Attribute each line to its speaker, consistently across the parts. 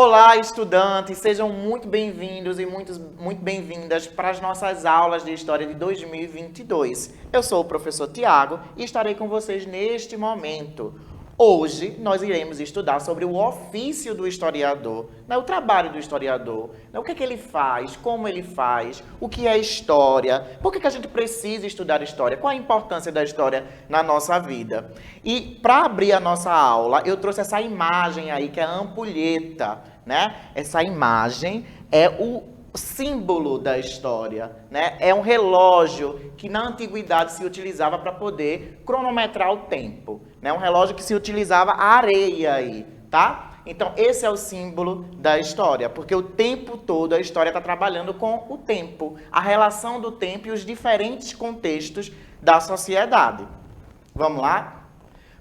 Speaker 1: Olá, estudantes, sejam muito bem-vindos e muito bem-vindas para as nossas aulas de História de 2022. Eu sou o professor Tiago e estarei com vocês neste momento. Hoje, nós iremos estudar sobre o ofício do historiador, o trabalho do historiador, o que é que ele faz, como ele faz, o que é história, por que a gente precisa estudar história, qual a importância da história na nossa vida. E para abrir a nossa aula, eu trouxe essa imagem aí, que é a ampulheta, né? Essa imagem é o símbolo da história, né? É um relógio que na antiguidade se utilizava para poder cronometrar o tempo, né? Um relógio que se utilizava a areia aí, tá? Então esse é o símbolo da história, porque o tempo todo a história está trabalhando com o tempo, a relação do tempo e os diferentes contextos da sociedade. Vamos lá?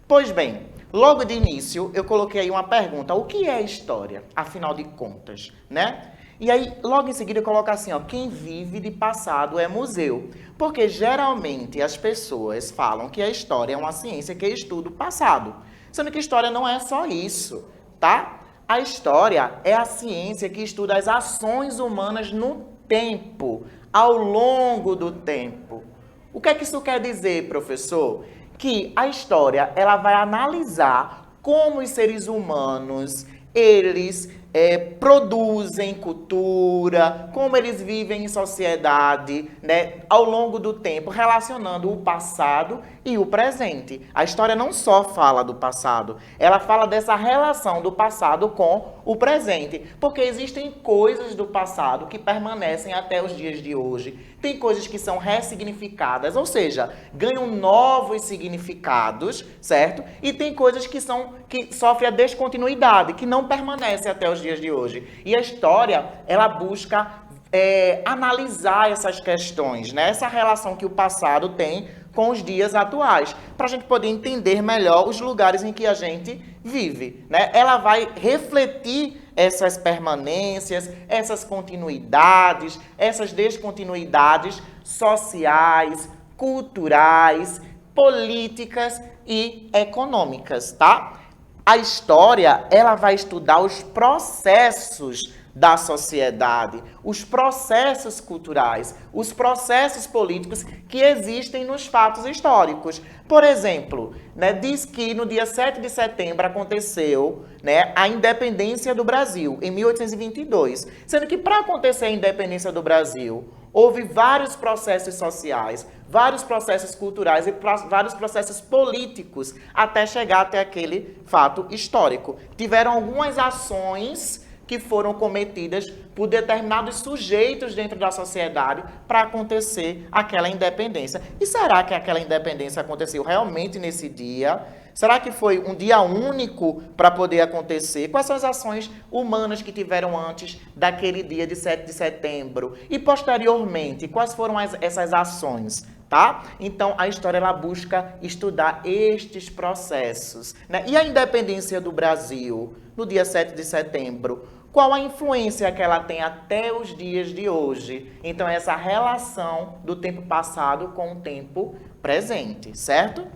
Speaker 1: Pois bem, logo de início eu coloquei aí uma pergunta: o que é história, afinal de contas, né? E aí, logo em seguida, eu coloco assim, ó, quem vive de passado é museu. Porque geralmente as pessoas falam que a história é uma ciência que estuda o passado. Sendo que história não é só isso, tá? A história é a ciência que estuda as ações humanas no tempo, ao longo do tempo. O que é que isso quer dizer, professor? Que a história, ela vai analisar como os seres humanos, eles produzem cultura, como eles vivem em sociedade, né, ao longo do tempo, relacionando o passado e o presente. A história não só fala do passado, ela fala dessa relação do passado com o presente, porque existem coisas do passado que permanecem até os dias de hoje. Tem coisas que são ressignificadas, ou seja, ganham novos significados, certo? E tem coisas que sofrem a descontinuidade, que não permanecem até os dias de hoje. E a história, ela busca analisar essas questões, né? Essa relação que o passado tem com os dias atuais, para a gente poder entender melhor os lugares em que a gente vive, né? Ela vai refletir essas permanências, essas continuidades, essas descontinuidades sociais, culturais, políticas e econômicas, tá? A história, ela vai estudar os processos da sociedade, os processos culturais, os processos políticos que existem nos fatos históricos. Por exemplo, né, diz que no dia 7 de setembro aconteceu, né, a independência do Brasil, em 1822. Sendo que para acontecer a independência do Brasil, houve vários processos sociais, vários processos culturais e vários processos políticos até chegar até aquele fato histórico. Tiveram algumas ações que foram cometidas por determinados sujeitos dentro da sociedade para acontecer aquela independência. E será que aquela independência aconteceu realmente nesse dia? Será que foi um dia único para poder acontecer? Quais são as ações humanas que tiveram antes daquele dia de 7 de setembro? E posteriormente, quais foram essas ações? Tá? Então, a história, ela busca estudar estes processos, né? E a independência do Brasil, no dia 7 de setembro, qual a influência que ela tem até os dias de hoje? Então, essa relação do tempo passado com o tempo presente, certo?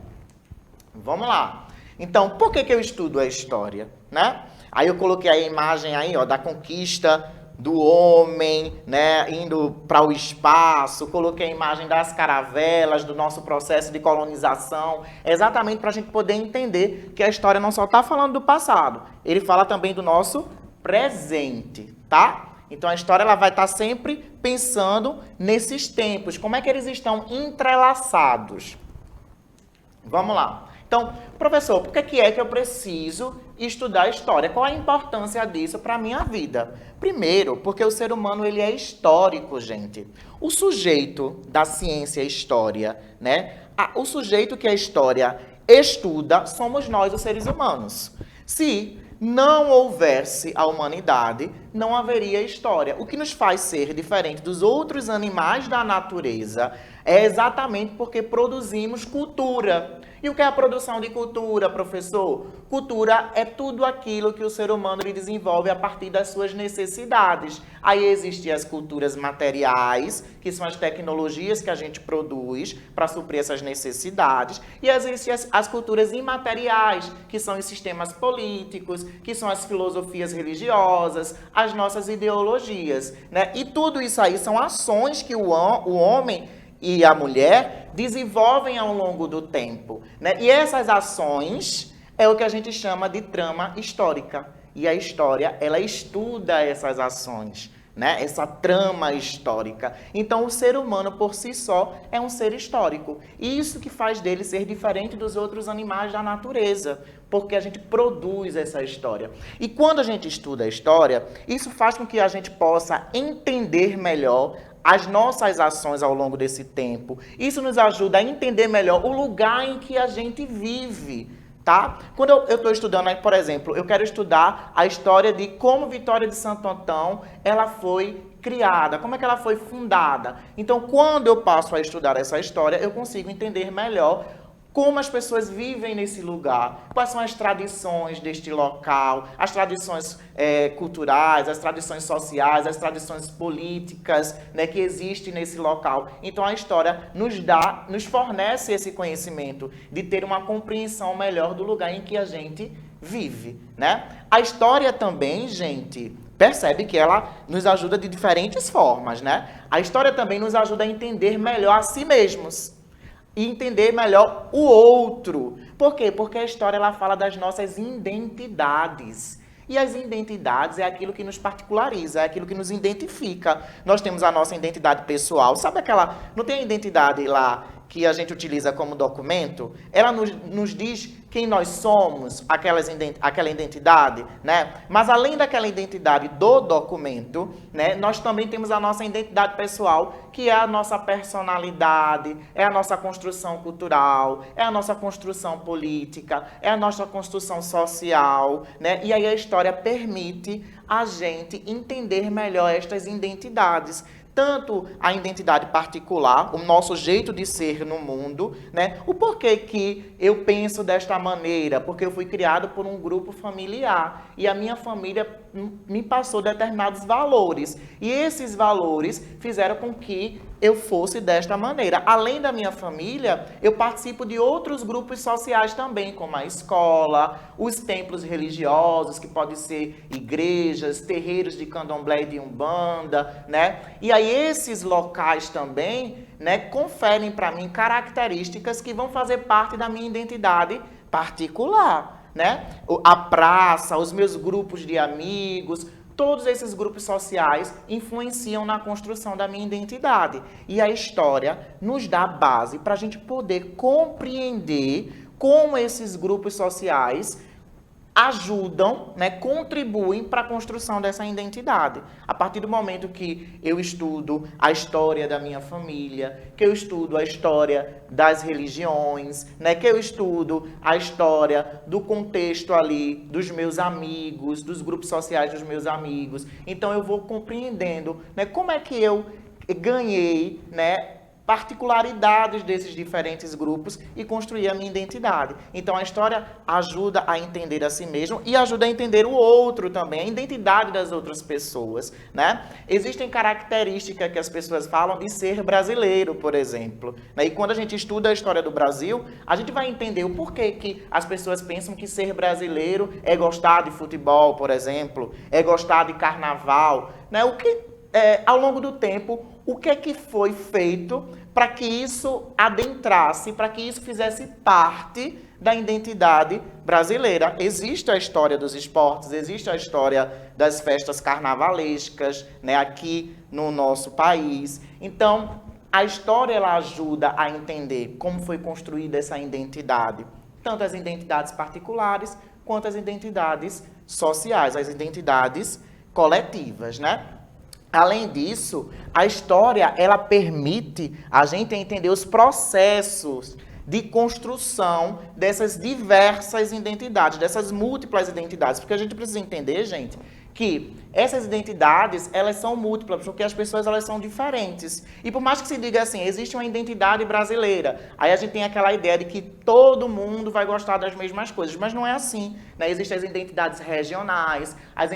Speaker 1: Vamos lá. Então, por que eu estudo a história, né? Aí eu coloquei a imagem aí, ó, da conquista do homem, né, indo para o espaço, coloquei a imagem das caravelas, do nosso processo de colonização, exatamente para a gente poder entender que a história não só está falando do passado, ele fala também do nosso presente, tá? Então a história, ela vai estar sempre pensando nesses tempos, como é que eles estão entrelaçados. Vamos lá. Então, professor, por que é que eu preciso estudar história? Qual a importância disso para a minha vida? Primeiro, porque o ser humano, ele é histórico, gente. O sujeito da ciência história, né? O sujeito que a história estuda somos nós, os seres humanos. Se não houvesse a humanidade, não haveria história. O que nos faz ser diferente dos outros animais da natureza é exatamente porque produzimos cultura. E o que é a produção de cultura, professor? Cultura é tudo aquilo que o ser humano ele desenvolve a partir das suas necessidades. Aí existem as culturas materiais, que são as tecnologias que a gente produz para suprir essas necessidades. E existem as culturas imateriais, que são os sistemas políticos, que são as filosofias religiosas, as nossas ideologias, né? E tudo isso aí são ações que o homem e a mulher desenvolvem ao longo do tempo, né? E essas ações é o que a gente chama de trama histórica. E a história, ela estuda essas ações, né? Essa trama histórica. Então, o ser humano, por si só, é um ser histórico. E isso que faz dele ser diferente dos outros animais da natureza, porque a gente produz essa história. E quando a gente estuda a história, isso faz com que a gente possa entender melhor as nossas ações ao longo desse tempo. Isso nos ajuda a entender melhor o lugar em que a gente vive, tá? Quando eu estou estudando, por exemplo, eu quero estudar a história de como Vitória de Santo Antão ela foi criada, como é que ela foi fundada. Então, quando eu passo a estudar essa história, eu consigo entender melhor como as pessoas vivem nesse lugar, quais são as tradições deste local, as tradições culturais, as tradições sociais, as tradições políticas, né, que existem nesse local. Então a história nos fornece esse conhecimento de ter uma compreensão melhor do lugar em que a gente vive, né? A história também, gente, percebe que ela nos ajuda de diferentes formas, né? A história também nos ajuda a entender melhor a si mesmos e entender melhor o outro. Por quê? Porque a história ela fala das nossas identidades. E as identidades é aquilo que nos particulariza, é aquilo que nos identifica. Nós temos a nossa identidade pessoal. Sabe aquela... Não tem a identidade lá que a gente utiliza como documento? Ela nos diz quem nós somos, aquela identidade, né? Mas além daquela identidade do documento, né, nós também temos a nossa identidade pessoal, que é a nossa personalidade, é a nossa construção cultural, é a nossa construção política, é a nossa construção social, né? E aí a história permite a gente entender melhor estas identidades. Tanto a identidade particular, o nosso jeito de ser no mundo, né? O porquê que eu penso desta maneira, porque eu fui criado por um grupo familiar e a minha família me passou determinados valores. E esses valores fizeram com que eu fosse desta maneira. Além da minha família, eu participo de outros grupos sociais também, como a escola, os templos religiosos, que podem ser igrejas, terreiros de candomblé e de umbanda, né? E aí esses locais também, né, conferem para mim características que vão fazer parte da minha identidade particular, né? A praça, os meus grupos de amigos, todos esses grupos sociais influenciam na construção da minha identidade. E a história nos dá base para a gente poder compreender como esses grupos sociais ajudam, né, contribuem para a construção dessa identidade. A partir do momento que eu estudo a história da minha família, que eu estudo a história das religiões, né, que eu estudo a história do contexto ali dos meus amigos, dos grupos sociais dos meus amigos, então eu vou compreendendo, né, como é que eu ganhei, né, particularidades desses diferentes grupos e construir a minha identidade. Então a história ajuda a entender a si mesmo e ajuda a entender o outro também, a identidade das outras pessoas, né? Existem características que as pessoas falam de ser brasileiro, por exemplo, né? E quando a gente estuda a história do Brasil, a gente vai entender o porquê que as pessoas pensam que ser brasileiro é gostar de futebol, por exemplo, é gostar de carnaval, né? Ao longo do tempo, o que é que foi feito para que isso adentrasse, para que isso fizesse parte da identidade brasileira? Existe a história dos esportes, existe a história das festas carnavalescas, né, aqui no nosso país. Então, a história ela ajuda a entender como foi construída essa identidade, tanto as identidades particulares quanto as identidades sociais, as identidades coletivas, né? Além disso, a história ela permite a gente entender os processos de construção dessas diversas identidades, dessas múltiplas identidades. Porque a gente precisa entender, gente, que essas identidades, elas são múltiplas, porque as pessoas, elas são diferentes. E por mais que se diga assim, existe uma identidade brasileira, aí a gente tem aquela ideia de que todo mundo vai gostar das mesmas coisas, mas não é assim, né? Existem as identidades regionais, as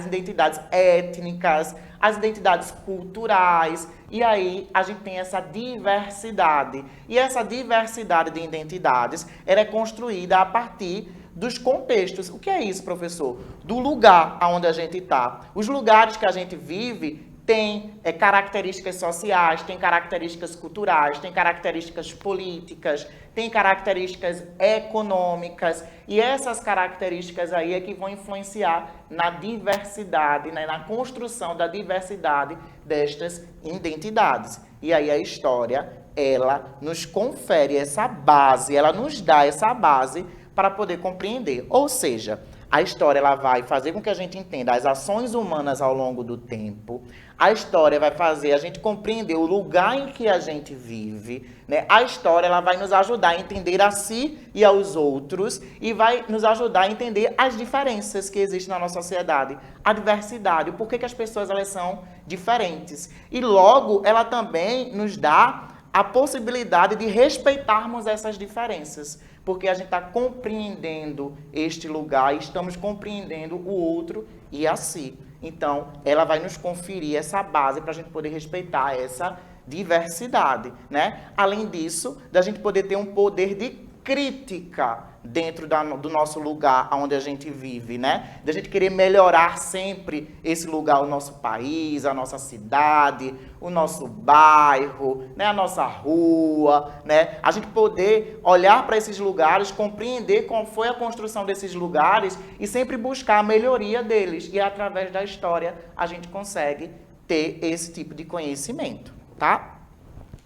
Speaker 1: identidades étnicas, as identidades culturais, e aí a gente tem essa diversidade. E essa diversidade de identidades, ela é construída a partir dos contextos. O que é isso, professor? Do lugar onde a gente está. Os lugares que a gente vive têm características sociais, têm características culturais, têm características políticas, têm características econômicas, e essas características aí é que vão influenciar na diversidade, né, na construção da diversidade destas identidades. E aí a história, ela nos confere essa base, ela nos dá essa base para poder compreender. Ou seja, a história, ela vai fazer com que a gente entenda as ações humanas ao longo do tempo. A história vai fazer a gente compreender o lugar em que a gente vive, né? A história, ela vai nos ajudar a entender a si e aos outros e vai nos ajudar a entender as diferenças que existem na nossa sociedade, a diversidade, o porquê que as pessoas, elas são diferentes. E logo, ela também nos dá a possibilidade de respeitarmos essas diferenças, porque a gente está compreendendo este lugar, estamos compreendendo o outro e a si. Então, ela vai nos conferir essa base para a gente poder respeitar essa diversidade, né? Além disso, da gente poder ter um poder de crítica dentro do nosso lugar onde a gente vive, né? Da gente querer melhorar sempre esse lugar, o nosso país, a nossa cidade, o nosso bairro, né? A nossa rua, né? A gente poder olhar para esses lugares, compreender qual foi a construção desses lugares e sempre buscar a melhoria deles. E através da história a gente consegue ter esse tipo de conhecimento, tá?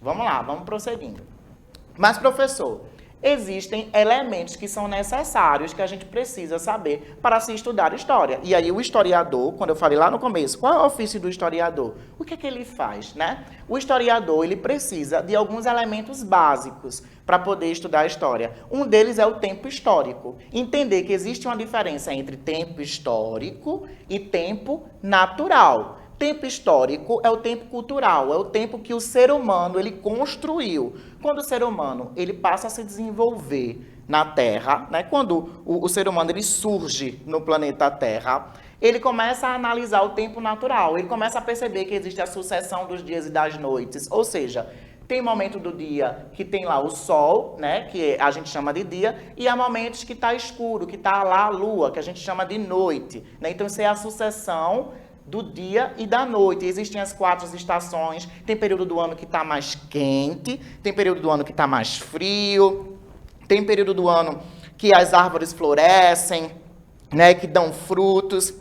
Speaker 1: Vamos lá, vamos prosseguindo. Mas, professor, existem elementos que são necessários, que a gente precisa saber para se estudar história. E aí o historiador, quando eu falei lá no começo, qual é o ofício do historiador? O que é que ele faz, né? O historiador, ele precisa de alguns elementos básicos para poder estudar a história. Um deles é o tempo histórico. Entender que existe uma diferença entre tempo histórico e tempo natural. Tempo histórico é o tempo cultural, é o tempo que o ser humano, ele construiu. Quando o ser humano, ele passa a se desenvolver na Terra, né? Quando o ser humano, ele surge no planeta Terra, ele começa a analisar o tempo natural, ele começa a perceber que existe a sucessão dos dias e das noites, ou seja, tem momento do dia que tem lá o sol, né, que a gente chama de dia, e há momentos que está escuro, que está lá a lua, que a gente chama de noite, né? Então, isso é a sucessão do dia e da noite. Existem as 4 estações, tem período do ano que está mais quente, tem período do ano que está mais frio, tem período do ano que as árvores florescem, né, que dão frutos,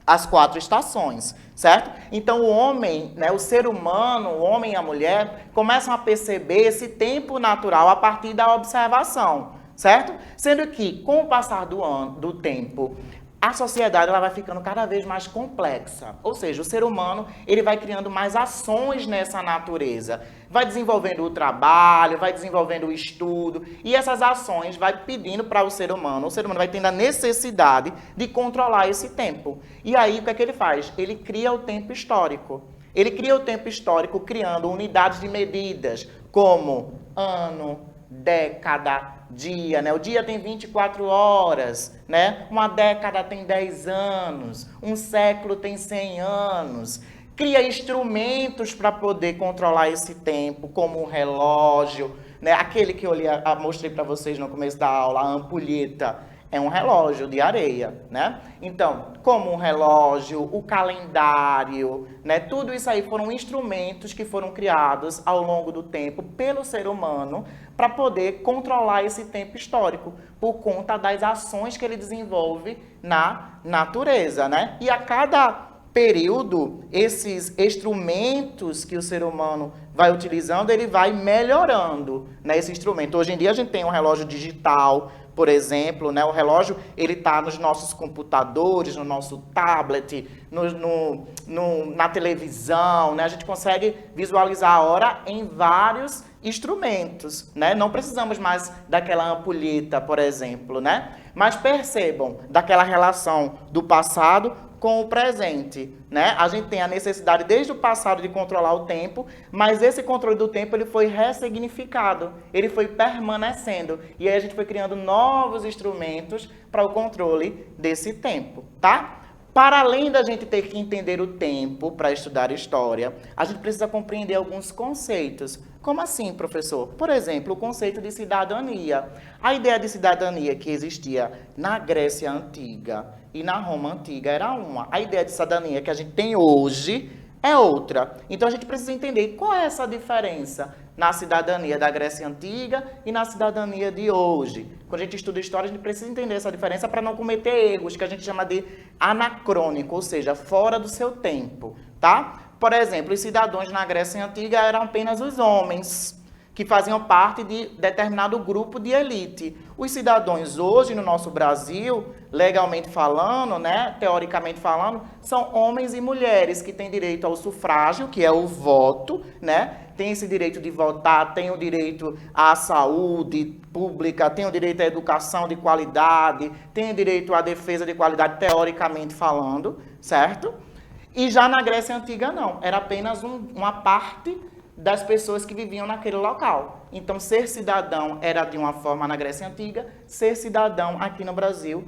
Speaker 1: as 4 estações, certo? Então o homem, né, o ser humano, o homem e a mulher, começam a perceber esse tempo natural a partir da observação, certo? Sendo que, com o passar do tempo, a sociedade, ela vai ficando cada vez mais complexa. Ou seja, o ser humano, ele vai criando mais ações nessa natureza. Vai desenvolvendo o trabalho, vai desenvolvendo o estudo, e essas ações vai pedindo para o ser humano vai tendo a necessidade de controlar esse tempo. E aí, o que é que ele faz? Ele cria o tempo histórico. Ele cria o tempo histórico criando unidades de medidas, como ano, década, dia, né? O dia tem 24 horas, né? Uma década tem 10 anos, um século tem 100 anos. Cria instrumentos para poder controlar esse tempo, como um relógio, né? Aquele que eu mostrei para vocês no começo da aula, a ampulheta, é um relógio de areia, né? Então, como um relógio, o calendário, né? Tudo isso aí foram instrumentos que foram criados ao longo do tempo pelo ser humano para poder controlar esse tempo histórico, por conta das ações que ele desenvolve na natureza, né? E a cada período, esses instrumentos que o ser humano vai utilizando, ele vai melhorando, né, esse instrumento. Hoje em dia a gente tem um relógio digital, por exemplo, né? O relógio, ele está nos nossos computadores, no nosso tablet, na televisão, né? A gente consegue visualizar a hora em vários instrumentos, né? Não precisamos mais daquela ampulheta, por exemplo, né? Mas percebam daquela relação do passado com o presente, né? A gente tem a necessidade desde o passado de controlar o tempo, mas esse controle do tempo ele foi ressignificado, ele foi permanecendo. E aí a gente foi criando novos instrumentos para o controle desse tempo, tá? Para além da gente ter que entender o tempo para estudar história, a gente precisa compreender alguns conceitos. Como assim, professor? Por exemplo, o conceito de cidadania. A ideia de cidadania que existia na Grécia Antiga e na Roma Antiga era uma. A ideia de cidadania que a gente tem hoje é outra. Então a gente precisa entender qual é essa diferença na cidadania da Grécia Antiga e na cidadania de hoje. Quando a gente estuda história, a gente precisa entender essa diferença para não cometer erros que a gente chama de anacrônico, ou seja, fora do seu tempo, tá? Por exemplo, os cidadãos na Grécia Antiga eram apenas os homens, que faziam parte de determinado grupo de elite. Os cidadãos hoje no nosso Brasil, legalmente falando, né, teoricamente falando, são homens e mulheres que têm direito ao sufrágio, que é o voto, né? Tem esse direito de votar, tem o direito à saúde pública, tem o direito à educação de qualidade, tem o direito à defesa de qualidade, teoricamente falando, certo? E já na Grécia Antiga não, era apenas uma parte das pessoas que viviam naquele local. Então, ser cidadão era de uma forma na Grécia Antiga, ser cidadão aqui no Brasil,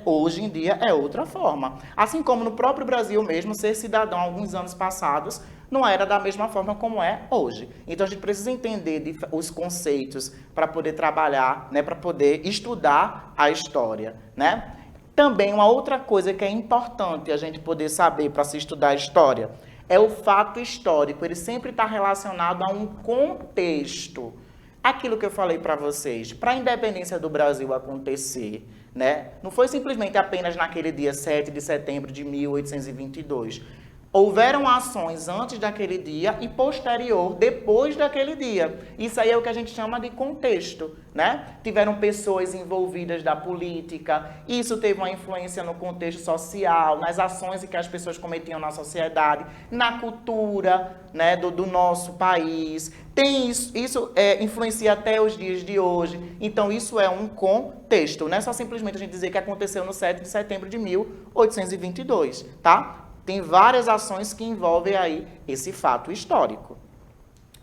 Speaker 1: hoje em dia, é outra forma. Assim como no próprio Brasil mesmo, ser cidadão alguns anos passados não era da mesma forma como é hoje. Então, a gente precisa entender os conceitos para poder trabalhar, né, para poder estudar a história, né? Também, uma outra coisa que é importante a gente poder saber para se estudar a história é o fato histórico. Ele sempre está relacionado a um contexto. Aquilo que eu falei para vocês, para a independência do Brasil acontecer, né, não foi simplesmente apenas naquele dia 7 de setembro de 1822. Houveram ações antes daquele dia e posterior, depois daquele dia. Isso aí é o que a gente chama de contexto, né? Tiveram pessoas envolvidas da política, isso teve uma influência no contexto social, nas ações que as pessoas cometiam na sociedade, na cultura, né, do nosso país. Tem isso influencia até os dias de hoje. Então, isso é um contexto. Não é só simplesmente a gente dizer que aconteceu no 7 de setembro de 1822, tá? Tem várias ações que envolvem aí esse fato histórico.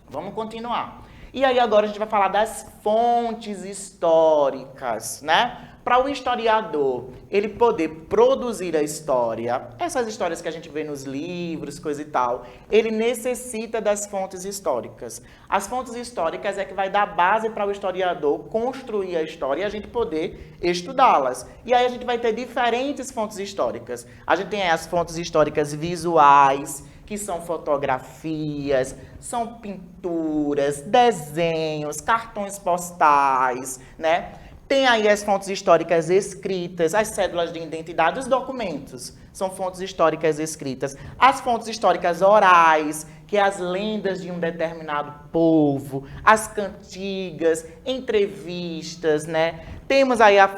Speaker 1: Vamos continuar. E aí agora a gente vai falar das fontes históricas, né? Para o historiador, ele poder produzir a história, essas histórias que a gente vê nos livros, coisa e tal, ele necessita das fontes históricas. As fontes históricas é que vai dar base para o historiador construir a história e a gente poder estudá-las. E aí a gente vai ter diferentes fontes históricas. A gente tem as fontes históricas visuais, que são fotografias, são pinturas, desenhos, cartões postais, né? Tem aí as fontes históricas escritas, as cédulas de identidade, os documentos, são fontes históricas escritas. As fontes históricas orais, que é as lendas de um determinado povo, as cantigas, entrevistas, né? Temos aí as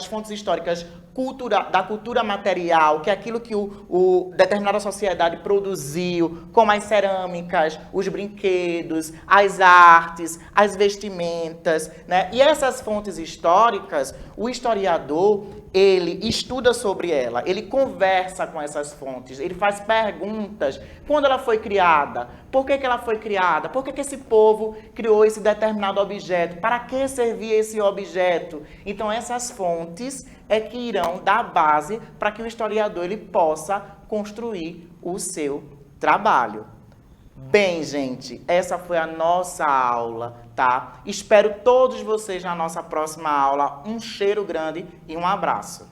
Speaker 1: fontes históricas da cultura material, que é aquilo que determinada sociedade produziu, como as cerâmicas, os brinquedos, as artes, as vestimentas, né? E essas fontes históricas, o historiador, ele estuda sobre ela, ele conversa com essas fontes, ele faz perguntas. Quando ela foi criada? Por que ela foi criada? Por que esse povo criou esse determinado objeto? Para que servia esse objeto? Então, essas fontes é que irão dar base para que o historiador ele possa construir o seu trabalho. Bem, gente, essa foi a nossa aula, tá? Espero todos vocês na nossa próxima aula. Um cheiro grande e um abraço.